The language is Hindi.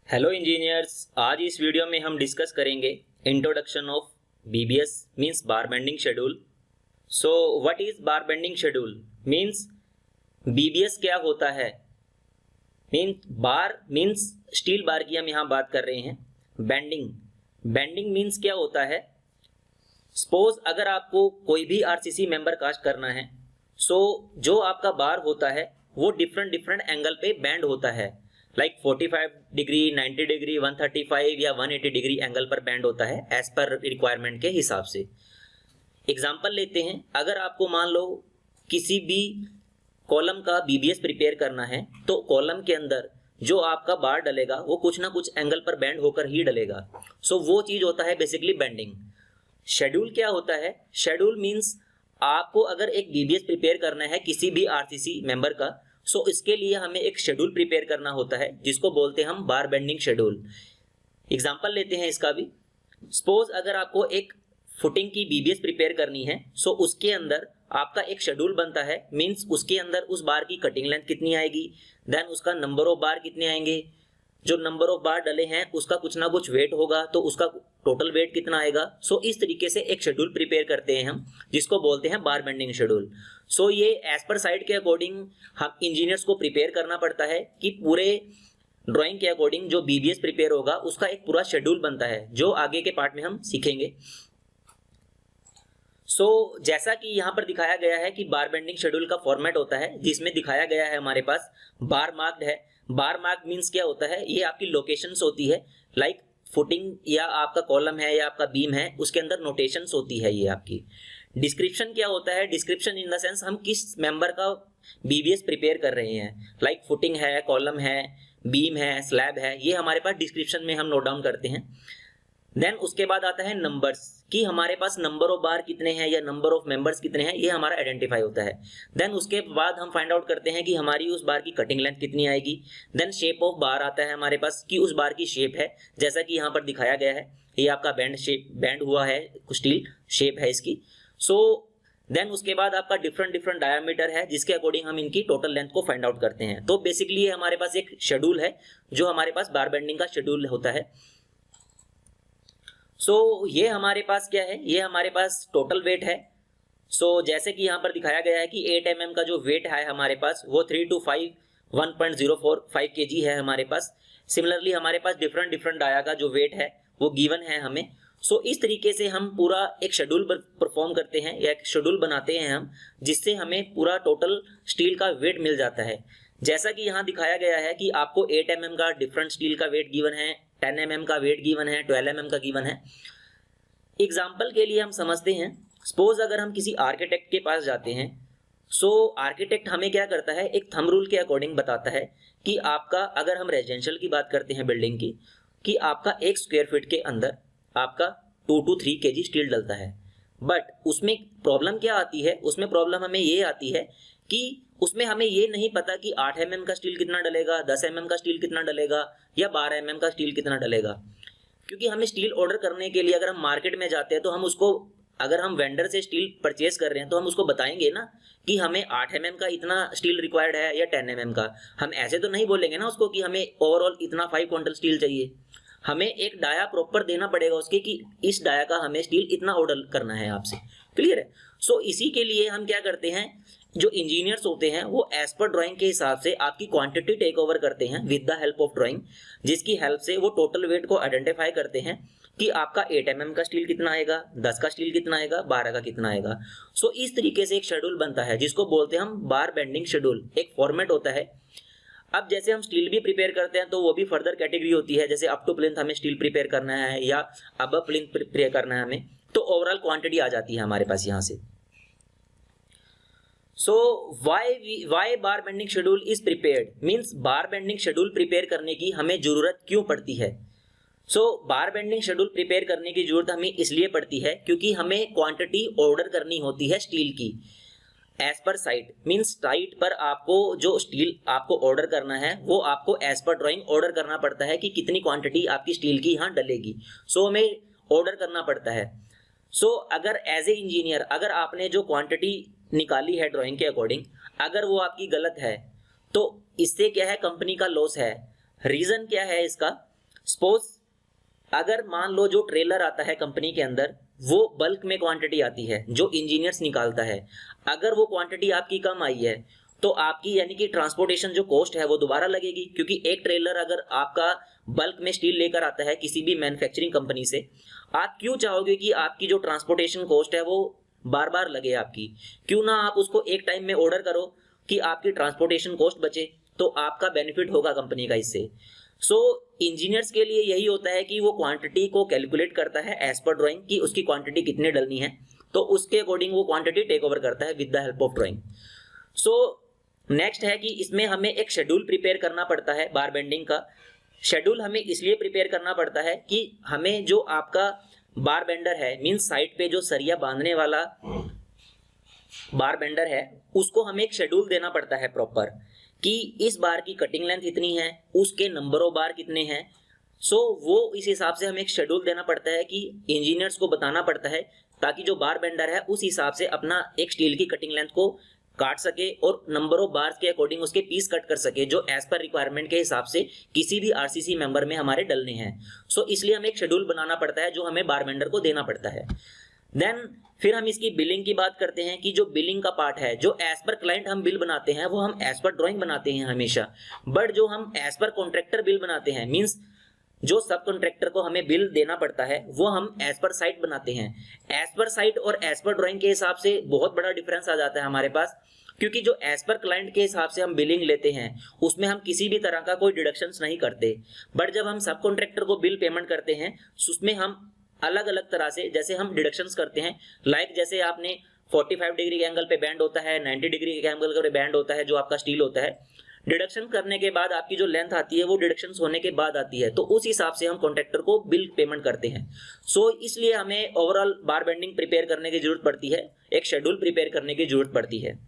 हेलो इंजीनियर्स, आज इस वीडियो में हम डिस्कस करेंगे introduction of BBS means bar bending schedule. So what is bar bending schedule means BBS क्या होता है। बार मींस स्टील बार की हम यहाँ बात कर रहे हैं। बेंडिंग मींस क्या होता है। सपोज अगर आपको कोई भी आरसीसी मेंबर कास्ट करना है, सो जो आपका बार होता है वो डिफरेंट एंगल पे बेंड होता है, लाइक 45 डिग्री, 90 डिग्री, 135 या 180 डिग्री एंगल पर बैंड होता है एज पर रिक्वायरमेंट के हिसाब से। एग्जांपल लेते हैं, अगर आपको मान लो किसी भी कॉलम का बीबीएस प्रिपेयर करना है तो कॉलम के अंदर जो आपका बार डलेगा वो कुछ ना कुछ एंगल पर बैंड होकर ही डलेगा। सो वो चीज होता है बेसिकली बेंडिंग। शेड्यूल क्या होता है। शेड्यूल मीन्स आपको अगर एक बीबीएस प्रिपेयर करना है किसी भी आरसीसी मेंबर का, सो इसके लिए हमें एक शेड्यूल प्रिपेयर करना होता है जिसको बोलते हैं हम बार बेंडिंग शेड्यूल। एग्जांपल लेते हैं इसका भी। सपोज अगर आपको एक फुटिंग की बीबीएस प्रिपेयर करनी है, सो उसके अंदर आपका एक शेड्यूल बनता है। मींस उसके अंदर उस बार की कटिंग लेंथ कितनी आएगी, देन उसका नंबर ऑफ बार कितने आएंगे, जो नंबर ऑफ बार डले हैं उसका कुछ ना कुछ वेट होगा तो उसका टोटल वेट कितना आएगा। सो इस तरीके से एक शेड्यूल प्रिपेयर करते हैं हम जिसको बोलते हैं बार बेंडिंग शेड्यूल। सो ये एज पर साइट के अकॉर्डिंग हम इंजीनियर्स को प्रिपेयर करना पड़ता है कि पूरे ड्राइंग के अकॉर्डिंग जो बीबीएस प्रिपेयर होगा उसका एक पूरा शेड्यूल बनता है जो आगे के पार्ट में हम सीखेंगे। सो जैसा कि यहाँ पर दिखाया गया है कि बार बेंडिंग शेड्यूल का फॉर्मेट होता है जिसमें दिखाया गया है हमारे पास बार मार्क्ड है। बार मार्क मींस क्या होता है, ये आपकी लोकेशंस होती है, लाइक फुटिंग या आपका कॉलम है या आपका बीम है उसके अंदर नोटेशंस होती है ये आपकी। डिस्क्रिप्शन क्या होता है, डिस्क्रिप्शन इन द सेंस हम किस मेंबर का बीबीएस प्रिपेयर कर रहे हैं, लाइक फुटिंग है, कॉलम है, बीम है, स्लैब है, ये हमारे पास डिस्क्रिप्शन में हम नोट डाउन करते हैं। देन उसके बाद आता है नंबर्स कि हमारे पास नंबर ऑफ बार कितने हैं या नंबर ऑफ मेंबर्स कितने हैं, ये हमारा आइडेंटिफाई होता है। देन उसके बाद हम फाइंड आउट करते हैं कि हमारी उस बार की कटिंग लेंथ कितनी आएगी। देन शेप ऑफ बार आता है हमारे पास कि उस बार की शेप है, जैसा कि यहाँ पर दिखाया गया है, ये आपका बैंड हुआ है, स्टील शेप है इसकी। सो देन उसके बाद आपका डिफरेंट डायमीटर है जिसके अकॉर्डिंग हम इनकी टोटल लेंथ को फाइंड आउट करते हैं। तो बेसिकली ये हमारे पास एक शेड्यूल है जो हमारे पास बार बेंडिंग का शेड्यूल होता है। सो ये हमारे पास क्या है, ये हमारे पास टोटल वेट है। सो जैसे कि यहाँ पर दिखाया गया है कि 8 mm का जो वेट है हमारे पास वो 3 to 5 1.045 kg है हमारे पास। सिमिलरली हमारे पास डिफरेंट डाया का जो वेट है वो गिवन है हमें। सो इस तरीके से हम पूरा एक शेड्यूल परफॉर्म करते हैं या एक शेड्यूल बनाते हैं हम, जिससे हमें पूरा टोटल स्टील का वेट मिल जाता है। जैसा कि यहाँ दिखाया गया है कि आपको 8 mm का डिफरेंट स्टील का वेट गिवन है, 10 mm का वेट गिवन है, 12 mm का गिवन है। एग्जाम्पल के लिए हम समझते हैं, सपोज अगर हम किसी आर्किटेक्ट के पास जाते हैं, सो आर्किटेक्ट हमें क्या करता है, एक थंब रूल के अकॉर्डिंग बताता है कि आपका, अगर हम रेजिडेंशियल की बात करते हैं बिल्डिंग की, कि आपका 1 स्क्वायर फीट के अंदर आपका 2 to 3 kg स्टील डलता है। बट उसमें प्रॉब्लम क्या आती है, उसमें प्रॉब्लम हमें ये आती है कि उसमें हमें ये नहीं पता कि 8 mm का स्टील कितना डलेगा, 10 mm का स्टील कितना डलेगा या 12 mm का स्टील कितना डलेगा। क्योंकि हमें स्टील ऑर्डर करने के लिए अगर हम मार्केट में जाते हैं तो हम उसको, अगर हम वेंडर से स्टील परचेज कर रहे हैं तो हम उसको बताएंगे ना कि हमें 8 mm का इतना स्टील रिक्वायर्ड है या 10 mm का। हम ऐसे तो नहीं बोलेंगे ना उसको कि हमें ओवरऑल इतना 5 क्विंटल स्टील चाहिए। हमें एक डाया प्रॉपर देना पड़ेगा उसके कि इस डाया का हमें स्टील इतना ऑर्डर करना है आपसे। क्लियर है। सो इसी के लिए हम क्या करते हैं, जो इंजीनियर्स होते हैं वो एज पर ड्राइंग के हिसाब से आपकी क्वांटिटी टेक ओवर करते हैं with the help of drawing, जिसकी हेल्प से वो टोटल वेट को आइडेंटिफाई करते हैं कि आपका 8 mm का स्टील कितना आएगा, 10 का स्टील कितना आएगा, 12 का कितना आएगा। सो इस तरीके से एक शेड्यूल बनता है जिसको बोलते हैं हम बार बेंडिंग शेड्यूल। एक फॉर्मेट होता है। अब जैसे हम स्टील भी प्रिपेयर करते हैं तो वो भी फर्दर कैटेगरी होती है, जैसे अप टू प्लिंथ हमें स्टील प्रिपेयर करना है या अब प्लिंथ प्रिपेयर करना है हमें, तो ओवरऑल क्वांटिटी आ जाती है हमारे पास यहाँ से। So why bar bending schedule is prepared means bar bending schedule prepare करने की हमें जरूरत क्यों पड़ती है। So bar bending schedule prepare करने की जरूरत हमें इसलिए पड़ती है क्योंकि हमें क्वांटिटी ऑर्डर करनी होती है स्टील की as per site. Means site पर आपको जो स्टील आपको ऑर्डर करना है वो आपको एज पर ड्राइंग ऑर्डर करना पड़ता है कि कितनी क्वांटिटी आपकी स्टील की यहाँ डलेगी। सो हमें ऑर्डर करना पड़ता है। सो अगर एज ए इंजीनियर अगर आपने जो क्वांटिटी निकाली है ड्राइंग के अकॉर्डिंग, अगर वो आपकी गलत है तो इससे क्या है, कंपनी का लॉस है। रीजन क्या है इसका, सपोज अगर मान लो जो ट्रेलर आता है कंपनी के अंदर वो बल्क में क्वांटिटी आती है जो इंजीनियर्स निकालता है, अगर वो क्वांटिटी आपकी कम आई है तो आपकी यानी कि ट्रांसपोर्टेशन जो कॉस्ट है वो दोबारा लगेगी, क्योंकि एक ट्रेलर अगर आपका बल्क में स्टील लेकर आता है किसी भी मैन्युफैक्चरिंग कंपनी से, आप क्यों चाहोगे कि आपकी जो ट्रांसपोर्टेशन कॉस्ट है वो बार बार लगे आपकी? क्यों ना आप उसको एक टाइम में ऑर्डर करो कि आपकी ट्रांसपोर्टेशन कॉस्ट बचे, तो आपका बेनिफिट होगा कंपनी का इससे। सो इंजीनियर्स के लिए यही होता है कि वो क्वांटिटी को कैलकुलेट करता है एज पर ड्राइंग कि उसकी क्वांटिटी कितने डलनी है, तो उसके अकॉर्डिंग वो क्वांटिटी टेक ओवर करता है with the help of drawing. So next है कि इसमें हमें एक शेड्यूल प्रिपेयर करना पड़ता है। बार बेंडिंग का शेड्यूल हमें इसलिए प्रिपेयर करना पड़ता है कि हमें जो आपका बार बेंडर है, मींस साइड पे जो सरिया बांधने वाला बार बेंडर है, उसको हमें एक शेड्यूल देना पड़ता है प्रॉपर कि इस बार की कटिंग लेंथ इतनी है, उसके नंबर ऑफ बार कितने हैं। सो वो इस हिसाब से हमें एक शेड्यूल देना पड़ता है कि इंजीनियर्स को बताना पड़ता है, ताकि जो बार बेंडर है उस हिसाब से अपना एक स्टील की कटिंग लेंथ को काट सके और नंबर ऑफ बार्स के अकॉर्डिंग उसके पीस कट कर सके जो एज पर रिक्वायरमेंट के हिसाब से किसी भी आरसीसी मेंबर में हमारे डलने हैं। सो इसलिए हमें एक शेड्यूल बनाना पड़ता है जो हमें बार बेंडर को देना पड़ता है। देन फिर हम इसकी बिलिंग की बात करते हैं कि जो बिलिंग का पार्ट है, जो एज पर क्लाइंट हम बिल बनाते हैं वो हम एज पर ड्राइंग बनाते हैं हमेशा, बट जो हम एज पर कॉन्ट्रैक्टर बिल बनाते हैं, मींस जो सब कॉन्ट्रैक्टर को हमें बिल देना पड़ता है वो हम एज पर साइट बनाते हैं। एज पर साइट और एज पर ड्राइंग के हिसाब से बहुत बड़ा डिफरेंस आ जाता है हमारे पास, क्योंकि जो एज पर क्लाइंट के हिसाब से हम बिलिंग लेते हैं उसमें हम किसी भी तरह का कोई डिडक्शंस नहीं करते, बट जब हम सब कॉन्ट्रैक्टर को बिल पेमेंट करते हैं उसमें हम अलग अलग तरह से जैसे हम डिडक्शंस करते हैं। लाइक जैसे आपने 45 डिग्री के एंगल पे बैंड होता है, 90 डिग्री के एंगल पे बैंड होता है जो आपका स्टील होता है, डिडक्शन करने के बाद आपकी जो लेंथ आती है वो डिडक्शन होने के बाद आती है, तो उस हिसाब से हम कॉन्ट्रैक्टर को बिल पेमेंट करते हैं। सो इसलिए हमें ओवरऑल बार बेंडिंग प्रिपेयर करने की जरूरत पड़ती है, एक शेड्यूल प्रिपेयर करने की जरूरत पड़ती है।